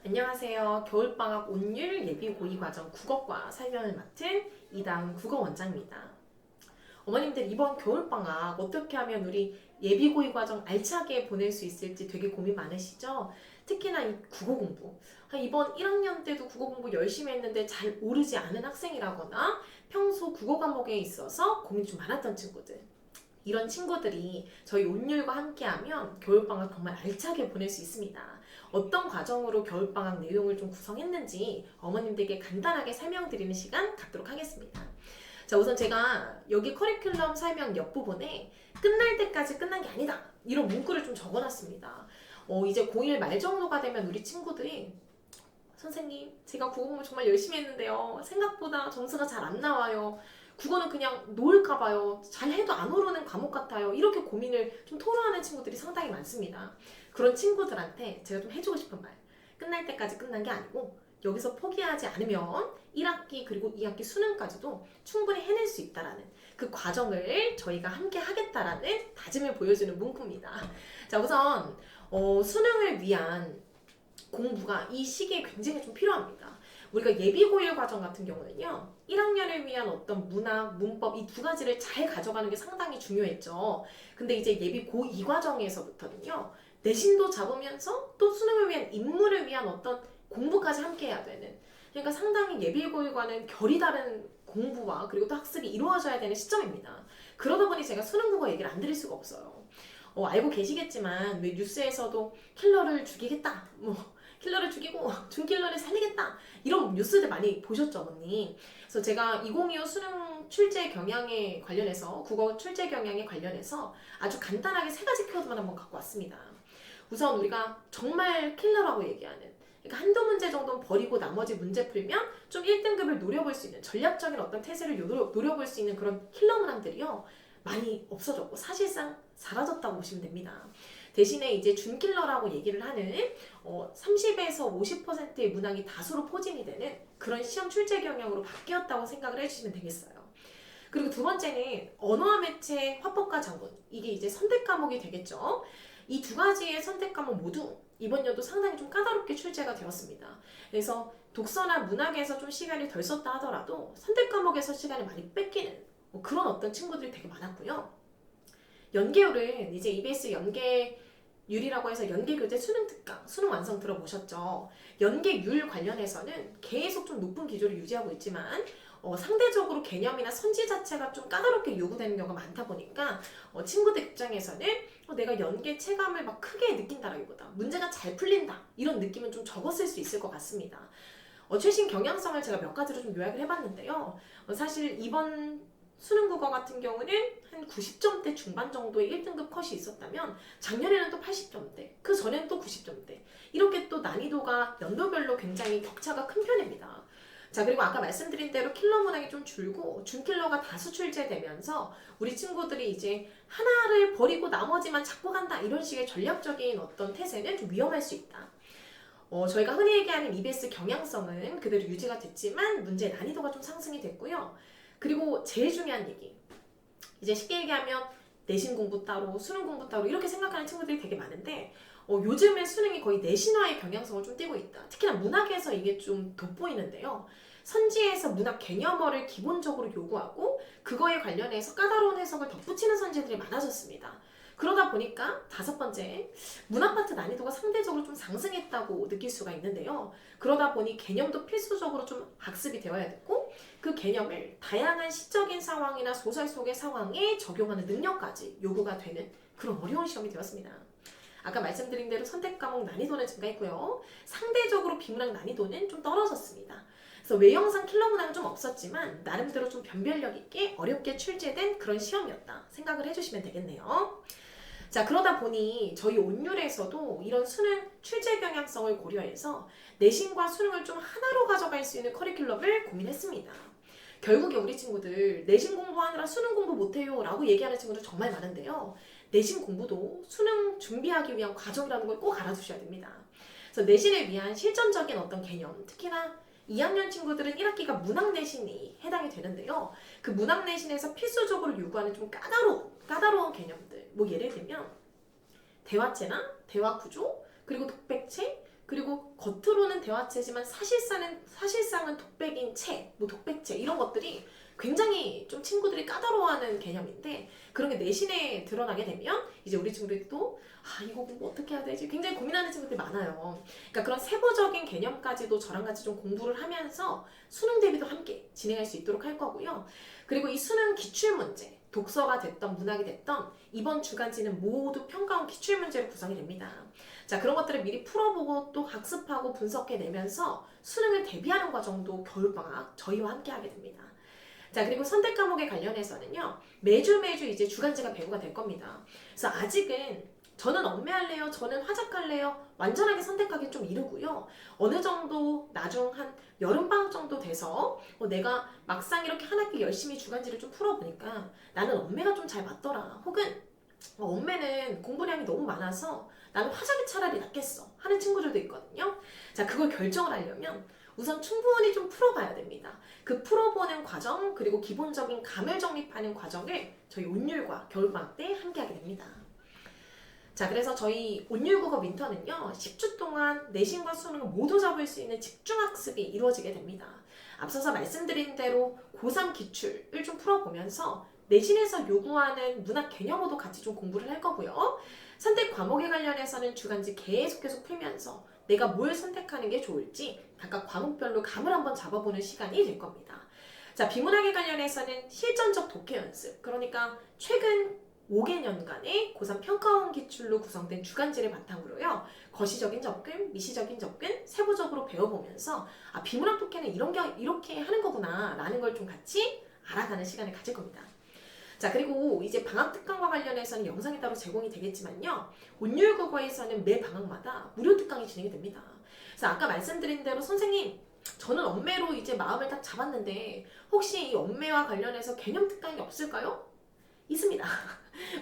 안녕하세요. 겨울방학 온율 예비고의과정 국어과 설명을 맡은 이다은 국어원장입니다. 어머님들 이번 겨울방학 어떻게 하면 우리 예비고의과정 알차게 보낼 수 있을지 되게 고민 많으시죠? 특히나 이 국어 공부. 이번 1학년 때도 국어 공부 열심히 했는데 잘 오르지 않은 학생이라거나 평소 국어 과목에 있어서 고민이 좀 많았던 친구들. 이런 친구들이 저희 온율과 함께하면 겨울방학 정말 알차게 보낼 수 있습니다. 어떤 과정으로 겨울방학 내용을 좀 구성했는지 어머님들께 간단하게 설명드리는 시간 갖도록 하겠습니다. 자, 우선 제가 여기 커리큘럼 설명 옆부분에 끝날 때까지 끝난 게 아니다, 이런 문구를 좀 적어놨습니다. 이제 고1 말 정도가 되면 우리 친구들이 선생님, 제가 국어 공부 정말 열심히 했는데요, 생각보다 점수가 잘 안 나와요, 국어는 그냥 놓을까봐요, 잘해도 안 오르는 과목 같아요, 이렇게 고민을 좀 토로하는 친구들이 상당히 많습니다. 그런 친구들한테 제가 좀 해주고 싶은 말, 끝날 때까지 끝난 게 아니고 여기서 포기하지 않으면 1학기 그리고 2학기 수능까지도 충분히 해낼 수 있다라는 그 과정을 저희가 함께 하겠다라는 다짐을 보여주는 문구입니다. 자, 우선 수능을 위한 공부가 이 시기에 굉장히 좀 필요합니다. 우리가 예비고일 과정 같은 경우는요, 1학년을 위한 어떤 문학, 문법 이 두 가지를 잘 가져가는 게 상당히 중요했죠. 근데 이제 예비 고2 과정에서부터는요, 내신도 잡으면서 또 수능을 위한 인물을 위한 어떤 공부까지 함께 해야 되는, 그러니까 상당히 예비고일과는 결이 다른 공부와 그리고 또 학습이 이루어져야 되는 시점입니다. 그러다 보니 제가 수능국어 얘기를 안 드릴 수가 없어요. 알고 계시겠지만 왜 뉴스에서도 킬러를 죽이겠다, 킬러를 죽이고 준킬러를 살리겠다, 이런 뉴스들 많이 보셨죠, 어머니? 그래서 제가 2025 수능 출제 경향에 관련해서, 국어 출제 경향에 관련해서 아주 간단하게 세 가지 키워드만 한번 갖고 왔습니다. 우선 우리가 정말 킬러라고 얘기하는, 그러니까 한두 문제 정도는 버리고 나머지 문제 풀면 좀 1등급을 노려볼 수 있는, 전략적인 어떤 태세를 노려볼 수 있는 그런 킬러 문항들이요, 많이 없어졌고 사실상 사라졌다고 보시면 됩니다. 대신에 이제 준킬러라고 얘기를 하는 30에서 50%의 문항이 다수로 포진이 되는 그런 시험 출제 경향으로 바뀌었다고 생각을 해주시면 되겠어요. 그리고 두 번째는 언어와 매체, 화법과 작문, 이게 이제 선택 과목이 되겠죠. 이 두 가지의 선택 과목 모두 이번 연도 상당히 좀 까다롭게 출제가 되었습니다. 그래서 독서나 문학에서 좀 시간이 덜 썼다 하더라도 선택 과목에서 시간을 많이 뺏기는 그런 어떤 친구들이 되게 많았고요. 연계율은 이제 EBS 연계율이라고 해서 연계교재 수능 특강, 수능 완성 들어보셨죠? 연계율 관련해서는 계속 좀 높은 기조를 유지하고 있지만 상대적으로 개념이나 선지 자체가 좀 까다롭게 요구되는 경우가 많다 보니까 친구들 입장에서는 내가 연계 체감을 막 크게 느낀다라기보다 문제가 잘 풀린다, 이런 느낌은 좀 적었을 수 있을 것 같습니다. 최신 경향성을 제가 몇 가지로 좀 요약을 해봤는데요. 사실 이번 수능 국어 같은 경우는 한 90점대 중반 정도의 1등급 컷이 있었다면 작년에는 또 80점대, 그 전에는 또 90점대, 이렇게 또 난이도가 연도별로 굉장히 격차가 큰 편입니다. 자, 그리고 아까 말씀드린 대로 킬러 문항이 좀 줄고 준킬러가 다수 출제되면서 우리 친구들이 이제 하나를 버리고 나머지만 잡고 간다, 이런 식의 전략적인 어떤 태세는 좀 위험할 수 있다. 저희가 흔히 얘기하는 EBS 경향성은 그대로 유지가 됐지만 문제 난이도가 좀 상승이 됐고요. 그리고 제일 중요한 얘기, 이제 쉽게 얘기하면 내신 공부 따로 수능 공부 따로 이렇게 생각하는 친구들이 되게 많은데 요즘에 수능이 거의 내신화의 경향성을 좀 띠고 있다. 특히나 문학에서 이게 좀 돋보이는데요. 선지에서 문학 개념어를 기본적으로 요구하고 그거에 관련해서 까다로운 해석을 덧붙이는 선지들이 많아졌습니다. 그러다 보니까 다섯 번째, 문학 파트 난이도가 상대적으로 좀 상승했다고 느낄 수가 있는데요. 그러다 보니 개념도 필수적으로 좀 학습이 되어야 됐고, 그 개념을 다양한 시적인 상황이나 소설 속의 상황에 적용하는 능력까지 요구가 되는 그런 어려운 시험이 되었습니다. 아까 말씀드린 대로 선택 과목 난이도는 증가했고요. 상대적으로 비문학 난이도는 좀 떨어졌습니다. 그래서 외형상 킬러 문항은 좀 없었지만 나름대로 좀 변별력 있게 어렵게 출제된 그런 시험이었다 생각을 해주시면 되겠네요. 자, 그러다 보니 저희 온율에서도 이런 수능 출제 경향성을 고려해서 내신과 수능을 좀 하나로 가져갈 수 있는 커리큘럼을 고민했습니다. 결국에 우리 친구들 내신 공부하느라 수능 공부 못해요 라고 얘기하는 친구들 정말 많은데요. 내신 공부도 수능 준비하기 위한 과정이라는 걸 꼭 알아두셔야 됩니다. 그래서 내신을 위한 실전적인 어떤 개념, 특히나 2학년 친구들은 1학기가 문학 내신이 해당이 되는데요. 그 문학 내신에서 필수적으로 요구하는 좀 까다로운 개념들, 예를 들면 대화체나 대화 구조, 그리고 독백체, 그리고 겉으로는 대화체지만 사실상은 독백인 책, 뭐 독백체 이런 것들이 굉장히 좀 친구들이 까다로워하는 개념인데 그런 게 내신에 드러나게 되면 이제 우리 친구들이 또 이거 뭐 어떻게 해야 되지? 굉장히 고민하는 친구들이 많아요. 그러니까 그런 세부적인 개념까지도 저랑 같이 좀 공부를 하면서 수능 대비도 함께 진행할 수 있도록 할 거고요. 그리고 이 수능 기출문제, 독서가 됐던 문학이 됐던 이번 주간지는 모두 평가원 기출문제로 구성이 됩니다. 자, 그런 것들을 미리 풀어보고 또 학습하고 분석해내면서 수능을 대비하는 과정도 겨울방학 저희와 함께 하게 됩니다. 자, 그리고 선택 과목에 관련해서는요, 매주 이제 주간지가 배부가 될 겁니다. 그래서 아직은 저는 엄매할래요? 저는 화작할래요? 완전하게 선택하기는 좀 이르고요. 어느 정도 나중 한 여름방학 정도 돼서 내가 막상 이렇게 한 학기 열심히 주간지를 좀 풀어보니까 나는 엄매가 좀 잘 맞더라. 혹은 엄매는 공부량이 너무 많아서 나는 화작이 차라리 낫겠어 하는 친구들도 있거든요. 자, 그걸 결정을 하려면 우선 충분히 좀 풀어봐야 됩니다. 그 풀어보는 과정 그리고 기본적인 감을 정립하는 과정을 저희 온율과 겨울방학 때 함께 하게 됩니다. 자, 그래서 저희 온율국어 민터는요 10주 동안 내신과 수능을 모두 잡을 수 있는 집중학습이 이루어지게 됩니다. 앞서서 말씀드린 대로 고3 기출을 좀 풀어보면서 내신에서 요구하는 문학 개념어도 같이 좀 공부를 할 거고요. 선택 과목에 관련해서는 주간지 계속 풀면서 내가 뭘 선택하는 게 좋을지 각각 과목별로 감을 한번 잡아보는 시간이 될 겁니다. 자, 비문학에 관련해서는 실전적 독해 연습, 그러니까 최근 5개년간의 고3 평가원 기출로 구성된 주간지를 바탕으로요. 거시적인 접근, 미시적인 접근, 세부적으로 배워보면서 비문학 독해는 이렇게 하는 거구나 라는 걸 좀 같이 알아가는 시간을 가질 겁니다. 자, 그리고 이제 방학 특강과 관련해서는 영상이 따로 제공이 되겠지만요. 온율국어에서는 매 방학마다 무료 특강이 진행이 됩니다. 그래서 아까 말씀드린 대로 선생님, 저는 엄매로 이제 마음을 딱 잡았는데 혹시 이 엄매와 관련해서 개념 특강이 없을까요? 있습니다.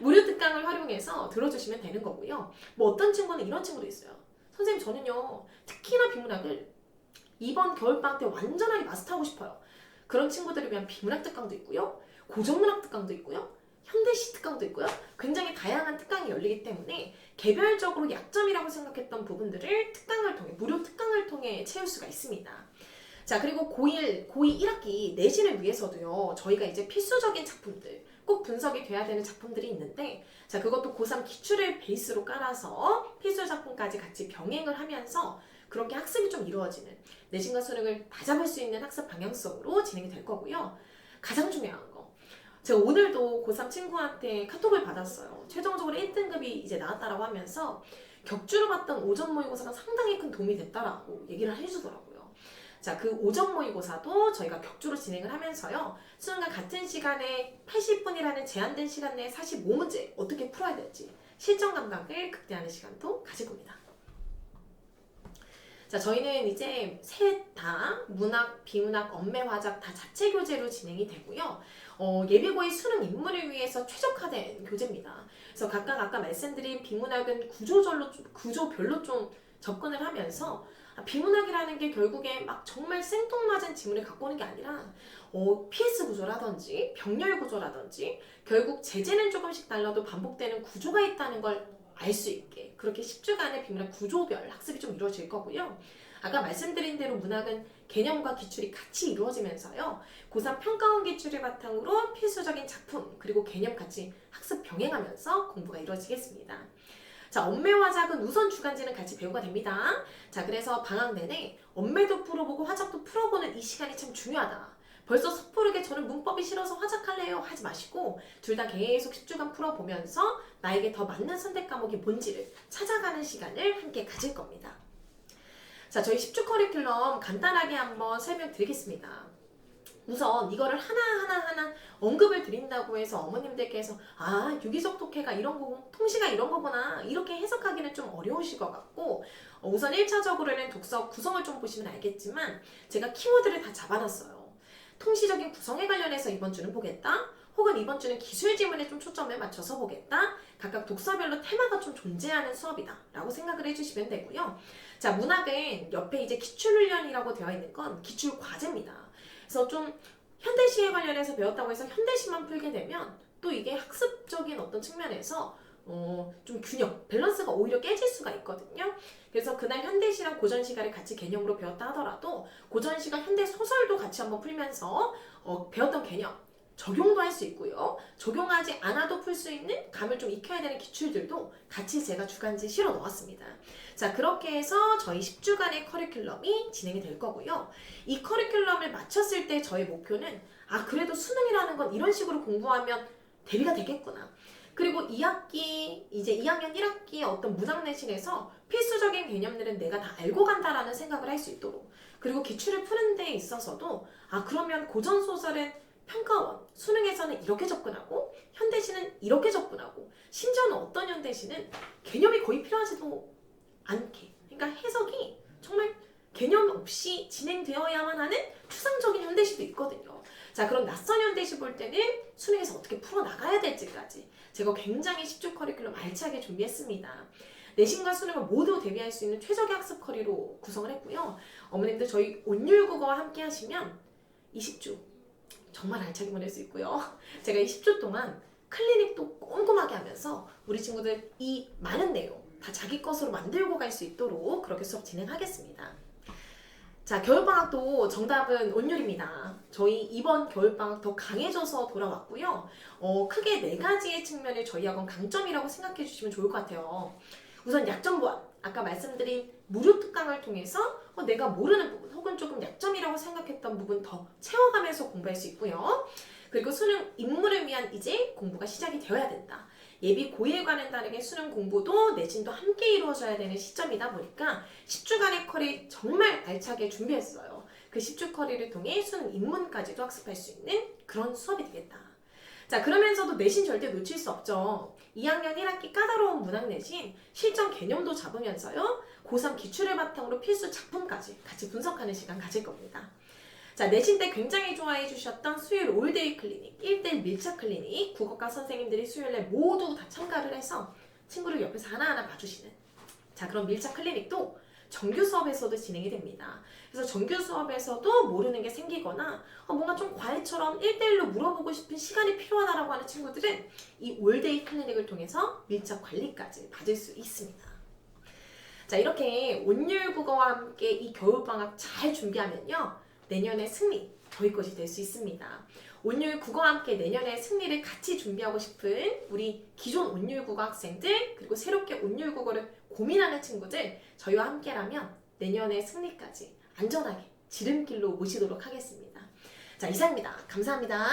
무료 특강을 활용해서 들어주시면 되는 거고요. 뭐 어떤 친구는 이런 친구도 있어요. 선생님, 저는요 특히나 비문학을 이번 겨울방학 때 완전하게 마스터하고 싶어요. 그런 친구들을 위한 비문학 특강도 있고요. 고전문학 특강도 있고요. 현대시 특강도 있고요. 굉장히 다양한 특강이 열리기 때문에 개별적으로 약점이라고 생각했던 부분들을 무료 특강을 통해 채울 수가 있습니다. 자, 그리고 고2 1학기 내신을 위해서도요. 저희가 이제 필수적인 작품들, 꼭 분석이 돼야 되는 작품들이 있는데 자, 그것도 고3 기출을 베이스로 깔아서 필수 작품까지 같이 병행을 하면서 그렇게 학습이 좀 이루어지는 내신과 수능을 다 잡을 수 있는 학습 방향성으로 진행이 될 거고요. 가장 중요한 거, 제가 오늘도 고3 친구한테 카톡을 받았어요. 최종적으로 1등급이 이제 나왔다라고 하면서 격주로 봤던 오전 모의고사가 상당히 큰 도움이 됐다라고 얘기를 해주더라고요. 자, 그 오전 모의고사도 저희가 격주로 진행을 하면서요. 수능과 같은 시간에 80분이라는 제한된 시간 내에 45문제 어떻게 풀어야 될지 실전 감각을 극대화하는 시간도 가질 겁니다. 자, 저희는 이제 셋 다 문학, 비문학, 엄매, 화작 다 자체 교재로 진행이 되고요. 예비고의 수능 입문을 위해서 최적화된 교재입니다. 그래서 각각 아까 말씀드린 비문학은 구조별로 좀 접근을 하면서 비문학이라는 게 결국에 막 정말 생뚱맞은 지문을 갖고 오는 게 아니라 PS 구조라든지 병렬 구조라든지 결국 제재는 조금씩 달라도 반복되는 구조가 있다는 걸 알 수 있게 그렇게 10주간의 비문학 구조별 학습이 좀 이루어질 거고요. 아까 말씀드린 대로 문학은 개념과 기출이 같이 이루어지면서요. 고3 평가원 기출을 바탕으로 필수적인 작품 그리고 개념 같이 학습 병행하면서 공부가 이루어지겠습니다. 자, 엄매화작은 우선 주간지는 같이 배우가 됩니다. 자, 그래서 방학 내내 엄매도 풀어보고 화작도 풀어보는 이 시간이 참 중요하다. 벌써 섣부르게 저는 문법이 싫어서 화작할래요 하지 마시고 둘 다 계속 10주간 풀어보면서 나에게 더 맞는 선택 과목이 뭔지를 찾아가는 시간을 함께 가질 겁니다. 자, 저희 10주 커리큘럼 간단하게 한번 설명드리겠습니다. 우선 이거를 하나하나 언급을 드린다고 해서 어머님들께서 유기적 독해가 이런 거고 통시가 이런 거구나 이렇게 해석하기는 좀 어려우실 것 같고 우선 1차적으로는 독서 구성을 좀 보시면 알겠지만 제가 키워드를 다 잡아놨어요. 통시적인 구성에 관련해서 이번 주는 보겠다. 혹은 이번 주는 기술 지문에 좀 초점을 맞춰서 보겠다. 각각 독서별로 테마가 좀 존재하는 수업이다 라고 생각을 해주시면 되고요. 자, 문학은 옆에 이제 기출훈련이라고 되어 있는 건 기출 과제입니다. 그래서 좀 현대시에 관련해서 배웠다고 해서 현대시만 풀게 되면 또 이게 학습적인 어떤 측면에서 좀 균형, 밸런스가 오히려 깨질 수가 있거든요. 그래서 그날 현대시랑 고전시가를 같이 개념으로 배웠다 하더라도 고전시가 현대 소설도 같이 한번 풀면서 배웠던 개념 적용도 할 수 있고요. 적용하지 않아도 풀 수 있는 감을 좀 익혀야 되는 기출들도 같이 제가 주간지에 실어 넣었습니다. 자, 그렇게 해서 저희 10주간의 커리큘럼이 진행이 될 거고요. 이 커리큘럼을 마쳤을 때 저희 목표는 그래도 수능이라는 건 이런 식으로 공부하면 대비가 되겠구나. 그리고 2학기, 이제 2학년 1학기의 어떤 문학내신에서 필수적인 개념들은 내가 다 알고 간다라는 생각을 할 수 있도록, 그리고 기출을 푸는 데 있어서도 그러면 고전소설은 평가원, 수능에서는 이렇게 접근하고 현대시는 이렇게 접근하고 심지어는 어떤 현대시는 개념이 거의 필요하지도 않게, 그러니까 해석이 정말 개념 없이 진행되어야만 하는 추상적인 현대시도 있거든요. 자, 그런 낯선 현대시 볼 때는 수능에서 어떻게 풀어나가야 될지까지 제가 굉장히 10주 커리큘럼 알차게 준비했습니다. 내신과 수능을 모두 대비할 수 있는 최적의 학습 커리로 구성을 했고요. 어머님들 저희 온율국어와 함께 하시면 20주 정말 알차게 보낼 수 있고요. 제가 이 10주 동안 클리닉도 꼼꼼하게 하면서 우리 친구들 이 많은 내용 다 자기 것으로 만들고 갈 수 있도록 그렇게 수업 진행하겠습니다. 자, 겨울방학도 정답은 온율입니다. 저희 이번 겨울방학 더 강해져서 돌아왔고요. 크게 4가지의 측면을 저희 학원 강점이라고 생각해 주시면 좋을 것 같아요. 우선 약점 보완. 아까 말씀드린 무료 특강을 통해서 내가 모르는 부분 혹은 조금 약점이라고 생각했던 부분 더 채워가면서 공부할 수 있고요. 그리고 수능 입문을 위한 이제 공부가 시작이 되어야 된다. 예비 고일과는 다르게 수능 공부도 내신도 함께 이루어져야 되는 시점이다 보니까 10주간의 커리 정말 알차게 준비했어요. 그 10주 커리를 통해 수능 입문까지도 학습할 수 있는 그런 수업이 되겠다. 자, 그러면서도 내신 절대 놓칠 수 없죠. 2학년 1학기 까다로운 문학 내신 실전 개념도 잡으면서요. 고3 기출을 바탕으로 필수 작품까지 같이 분석하는 시간 가질 겁니다. 자, 내신 때 굉장히 좋아해 주셨던 수요일 올데이 클리닉, 1대1 밀착 클리닉, 국어과 선생님들이 수요일에 모두 다 참가를 해서 친구를 옆에서 하나하나 봐주시는 그런 밀착 클리닉도 정규 수업에서도 진행이 됩니다. 그래서 정규 수업에서도 모르는 게 생기거나 뭔가 좀 과외처럼 1대1로 물어보고 싶은 시간이 필요하다라고 하는 친구들은 이 올데이 클리닉을 통해서 밀착 관리까지 받을 수 있습니다. 자, 이렇게 온율국어와 함께 이 겨울방학 잘 준비하면요. 내년의 승리, 저희 것이 될 수 있습니다. 온율 국어와 함께 내년의 승리를 같이 준비하고 싶은 우리 기존 온율 국어 학생들, 그리고 새롭게 온율 국어를 고민하는 친구들, 저희와 함께라면 내년의 승리까지 안전하게 지름길로 모시도록 하겠습니다. 자, 이상입니다. 감사합니다.